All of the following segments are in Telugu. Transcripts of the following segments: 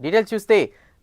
డీటెయిల్స్ చూస్తే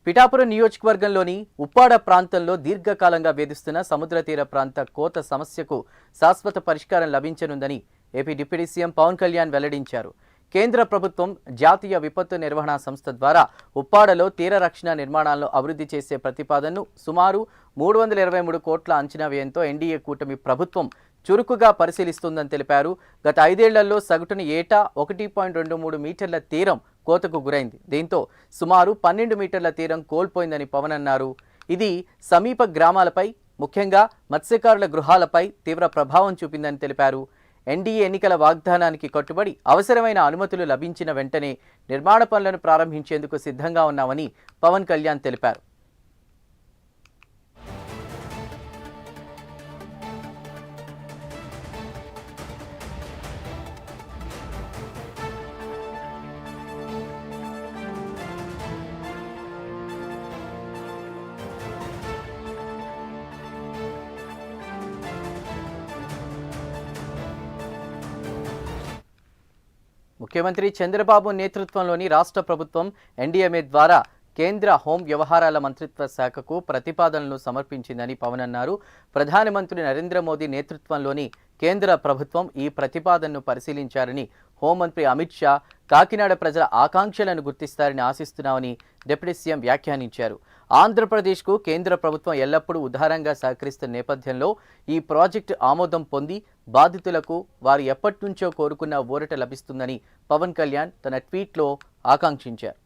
పిఠాపురం నియోజకవర్గంలోని ఉప్పాడ ప్రాంతంలో దీర్ఘకాలంగా వేధిస్తున్న సముద్ర తీర ప్రాంత కోత సమస్యకు శాశ్వత పరిష్కారం లభించనుందని AP deputy CM Pavan Kalyan వెల్లడించారు. కేంద్ర ప్రభుత్వం జాతీయ విపత్తు నిర్వహణ సంస్థ ద్వారా ఉప్పాడలో తీర రక్షణ నిర్మాణాలను అభివృద్ధి చేసే ప్రతిపాదనను సుమారు 323 కోట్ల అంచనా వ్యయంతో ఎన్డీఏ కూటమి ప్రభుత్వం చురుకుగా పరిశీలిస్తుందని తెలిపారు. గత 5 ఏళ్లలో సగటున ఏటా 1.23 మీటర్ల తీరం కోతకు గురైంది. దీంతో సుమారు 12 మీటర్ల తీరం కోల్పోయిందని పవన్ అన్నారు. ఇది సమీప గ్రామాలపై ముఖ్యంగా మత్స్యకారుల గృహాలపై తీవ్ర ప్రభావం చూపిందని తెలిపారు. ఎన్డీఏ ఎన్నికల వాగ్దానానికి కట్టుబడి అవసరమైన అనుమతులు లభించిన వెంటనే నిర్మాణ పనులను ప్రారంభించేందుకు సిద్ధంగా ఉన్నామని పవన్ కళ్యాణ్ తెలిపారు. ముఖ్యమంత్రి చంద్రబాబు నేతృత్వంలోని రాష్ట్ర ప్రభుత్వం ఎన్డీఎంఏ ద్వారా కేంద్ర హోం వ్యవహారాల మంత్రిత్వ శాఖకు ప్రతిపాదనలు సమర్పించిందని పవన్ అన్నారు. ప్రధానమంత్రి నరేంద్ర మోదీ నేతృత్వంలోని కేంద్ర ప్రభుత్వం ఈ ప్రతిపాదనను పరిశీలించారని హోంమంత్రి అమిత్ షా కాకినాడ ప్రజల ఆకాంక్షలను గుర్తిస్తారని ఆశిస్తున్నామని డిప్యూటీ సీఎం వ్యాఖ్యానించారు. ఆంధ్రప్రదేశ్కు కేంద్ర ప్రభుత్వం ఎల్లప్పుడూ ఉదారంగా సహకరిస్తున్న నేపథ్యంలో ఈ ప్రాజెక్టు ఆమోదం పొంది బాధితులకు వారు ఎప్పటి నుంచో కోరుకున్న ఊరట లభిస్తుందని పవన్ కళ్యాణ్ తన ట్వీట్లో ఆకాంక్షించారు.